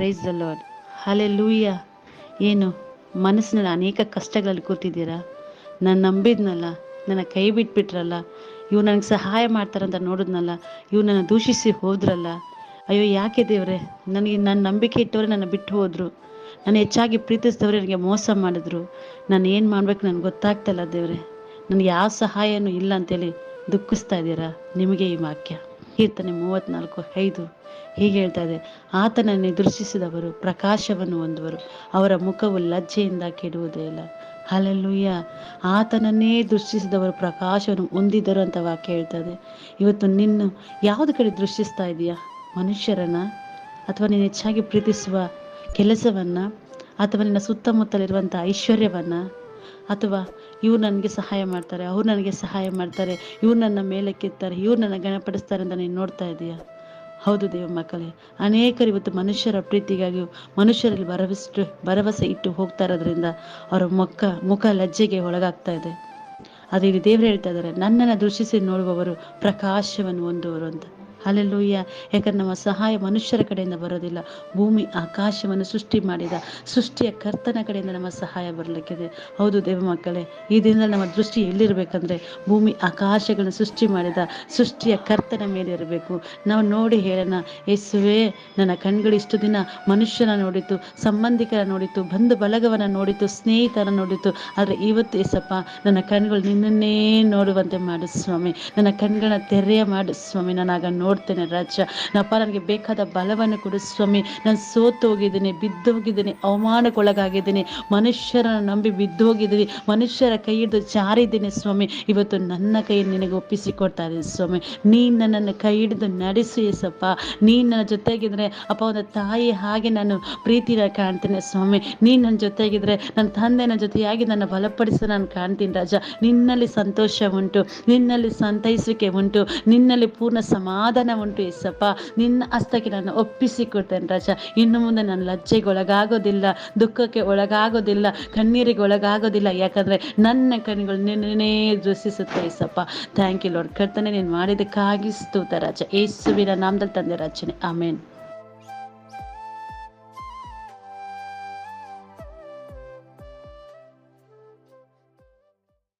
Praise the lord. Hallelujah. ಏನು ಮನಸ್ಸಿನಲ್ಲಿ ಅನೇಕ ಕಷ್ಟಗಳಲ್ಲಿ ಕೂತಿದ್ದೀರಾ? ನಾನು ನಂಬಿದ್ನಲ್ಲ, ನನ್ನ ಕೈ ಬಿಟ್ಬಿಟ್ರಲ್ಲ, ಇವ್ರು ನನಗೆ ಸಹಾಯ ಮಾಡ್ತಾರಂತ ನೋಡಿದ್ನಲ್ಲ, ಇವ್ರು ನನ್ನ ದೂಷಿಸಿ ಹೋದ್ರಲ್ಲ, ಅಯ್ಯೋ ಯಾಕೆ ದೇವ್ರೆ, ನನಗೆ ನನ್ನ ನಂಬಿಕೆ ಇಟ್ಟವ್ರೆ ನನ್ನ ಬಿಟ್ಟು ಹೋದರು, ನಾನು ಹೆಚ್ಚಾಗಿ ಪ್ರೀತಿಸಿದವ್ರೆ ನನಗೆ ಮೋಸ ಮಾಡಿದ್ರು, ನಾನು ಏನು ಮಾಡ್ಬೇಕು ನನಗೆ ಗೊತ್ತಾಗ್ತಲ್ಲ ದೇವ್ರೆ, ನನಗೆ ಯಾವ ಸಹಾಯನೂ ಇಲ್ಲ ಅಂತೇಳಿ ದುಃಖಿಸ್ತಾ ಇದ್ದೀರಾ? ನಿಮಗೆ ಈ ವಾಕ್ಯ ಕೀರ್ತನೆ 34:5 ಹೀಗೆ ಹೇಳ್ತಾ ಇದೆ, ಆತನನ್ನು ದೃಷ್ಟಿಸಿದವರು ಪ್ರಕಾಶವನ್ನು ಹೊಂದುವರು, ಅವರ ಮುಖವು ಲಜ್ಜೆಯಿಂದ ಕೆಡುವುದೇ ಇಲ್ಲ. ಹಲ್ಲೆಲೂಯ. ಆತನನ್ನೇ ದೃಷ್ಟಿಸಿದವರು ಪ್ರಕಾಶವನ್ನು ಹೊಂದಿದರು ಅಂತ ವಾಕ್ಯ ಹೇಳ್ತದೆ. ಇವತ್ತು ನಿನ್ನ ಯಾವುದು ಕಡೆ ದೃಷ್ಟಿಸ್ತಾ ಇದೆಯಾ? ಮನುಷ್ಯರನ್ನ, ಅಥವಾ ನೀನು ಹೆಚ್ಚಾಗಿ ಪ್ರೀತಿಸುವ ಕೆಲಸವನ್ನ, ಅಥವಾ ನಿನ್ನ ಸುತ್ತಮುತ್ತಲಿರುವಂಥ ಐಶ್ವರ್ಯವನ್ನ, ಅಥವಾ ಇವ್ರು ನನಗೆ ಸಹಾಯ ಮಾಡ್ತಾರೆ, ಅವ್ರು ನನಗೆ ಸಹಾಯ ಮಾಡ್ತಾರೆ, ಇವ್ರು ನನ್ನ ಮೇಲಕ್ಕೆತ್ತಾರೆ, ಇವ್ರು ನನ್ನ ಗಣಪಡಿಸ್ತಾರೆ ಅಂತ ನೀನು ನೋಡ್ತಾ ಇದೆಯಾ? ಹೌದು ದೇವ ಮಕ್ಕಳೇ, ಅನೇಕರು ಇವತ್ತು ಮನುಷ್ಯರ ಪ್ರೀತಿಗಾಗಿ ಮನುಷ್ಯರಲ್ಲಿ ಭರವಸೆ ಇಟ್ಟು ಹೋಗ್ತಾ ಇರೋದ್ರಿಂದ ಅವರ ಮುಖ ಲಜ್ಜೆಗೆ ಒಳಗಾಗ್ತಾ ಇದೆ. ಅದೇ ದೇವರು ಹೇಳ್ತಾ ಇದ್ದಾರೆ, ನನ್ನನ್ನು ದೃಷ್ಟಿಸಿ ನೋಡುವವರು ಪ್ರಕಾಶವನ್ನು ಹೊಂದುವರು ಅಂತ. ಹಲ್ಲೆಲೂಯ. ಯಾಕಂದ್ರೆ ನಮ್ಮ ಸಹಾಯ ಮನುಷ್ಯರ ಕಡೆಯಿಂದ ಬರೋದಿಲ್ಲ, ಭೂಮಿ ಆಕಾಶವನ್ನು ಸೃಷ್ಟಿ ಮಾಡಿದ ಸೃಷ್ಟಿಯ ಕರ್ತನ ಕಡೆಯಿಂದ ನಮ್ಮ ಸಹಾಯ ಬರಲಿಕ್ಕಿದೆ. ಹೌದು ದೇವ ಮಕ್ಕಳೇ, ಈ ದಿನದಲ್ಲಿ ನಮ್ಮ ದೃಷ್ಟಿ ಎಲ್ಲಿರಬೇಕಂದ್ರೆ ಭೂಮಿ ಆಕಾಶಗಳನ್ನು ಸೃಷ್ಟಿ ಮಾಡಿದ ಸೃಷ್ಟಿಯ ಕರ್ತನ ಮೇಲೆ ಇರಬೇಕು. ನಾವು ನೋಡಿ ಹೇಳೋಣ, ಯೇಸುವೇ, ನನ್ನ ಕಣ್ಗಳು ಇಷ್ಟು ದಿನ ಮನುಷ್ಯನ ನೋಡಿತು, ಸಂಬಂಧಿಕರ ನೋಡಿತು, ಬಂಧು ಬಳಗವನ್ನ ನೋಡಿತು, ಸ್ನೇಹಿತರ ನೋಡಿತು, ಆದರೆ ಇವತ್ತು ಯೇಸಪ್ಪ ನನ್ನ ಕಣ್ಗಳು ನಿನ್ನನ್ನೇ ನೋಡುವಂತೆ ಮಾಡು ಸ್ವಾಮಿ. ನನ್ನ ಕಣ್ಗಳನ್ನ ತೆರೆಯ ಮಾಡು ಸ್ವಾಮಿ. ನಾನಾಗ ನೋಡ್ತೇನೆ ರಾಜ. ನಪ್ಪ ನನಗೆ ಬೇಕಾದ ಬಲವನ್ನು ಕೊಡು ಸ್ವಾಮಿ. ನಾನು ಸೋತು ಹೋಗಿದ್ದೀನಿ, ಬಿದ್ದೋಗಿದ್ದೀನಿ, ಅವಮಾನಕ್ಕೊಳಗಾಗಿದ್ದೀನಿ, ಮನುಷ್ಯರನ್ನು ನಂಬಿ ಬಿದ್ದೋಗಿದ್ದೀನಿ, ಮನುಷ್ಯರ ಕೈ ಹಿಡಿದು ಜಾರಿದ್ದೀನಿ ಸ್ವಾಮಿ. ಇವತ್ತು ನನ್ನ ಕೈ ನಿನಗೆ ಒಪ್ಪಿಸಿಕೊಡ್ತಾ ಇದ್ದೀನಿ ಸ್ವಾಮಿ. ನೀನು ನನ್ನನ್ನು ಕೈ ಹಿಡಿದು ನಡೆಸು ಯೇಸಪ್ಪ. ನೀನು ನನ್ನ ಜೊತೆಗಿದ್ರೆ ಅಪ್ಪ, ಒಂದು ತಾಯಿ ಹಾಗೆ ನಾನು ಪ್ರೀತಿನ ಕಾಣ್ತೇನೆ ಸ್ವಾಮಿ. ನೀನು ನನ್ನ ಜೊತೆಗಿದ್ರೆ ನನ್ನ ತಂದೆ ನನ್ನ ಜೊತೆಯಾಗಿ ನನ್ನ ಬಲಪಡಿಸಿ ನಾನು ಕಾಣ್ತೀನಿ ರಾಜ. ನಿನ್ನಲ್ಲಿ ಸಂತೋಷ ಉಂಟು, ನಿನ್ನಲ್ಲಿ ಸಂತೈಸಿಕೆ ಉಂಟು, ನಿನ್ನಲ್ಲಿ ಪೂರ್ಣ ಸಮಾಧಾನ ಉಂಟು ಯೇಸಪ್ಪ. ನಿನ್ನ ಹಸ್ತಕ್ಕೆ ನಾನು ಒಪ್ಪಿಸಿಕೊಡ್ತೇನೆ ರಾಜ. ಇನ್ನು ಮುಂದೆ ನಾನು ಲಜ್ಜೆಗೆ ಒಳಗಾಗೋದಿಲ್ಲ, ದುಃಖಕ್ಕೆ ಒಳಗಾಗೋದಿಲ್ಲ, ಕಣ್ಣೀರಿಗೆ ಒಳಗಾಗೋದಿಲ್ಲ. ಯಾಕಂದರೆ ನನ್ನ ಕಣ್ಣುಗಳು ನಿನ್ನೇ ದೃಷ್ಟಿಸುತ್ತೆ ಯೇಸಪ್ಪ. Thank you lord. ಕರ್ತನೆ, ನೀನು ಮಾಡಿದ್ದಕ್ಕಾಗಿ ಸ್ತೋತ್ರ ರಾಜ. ಯೇಸುವಿನ ನಾಮದಲ್ಲಿ ತಂದೆ ರಾಜನೇ, ಆಮೇನ್.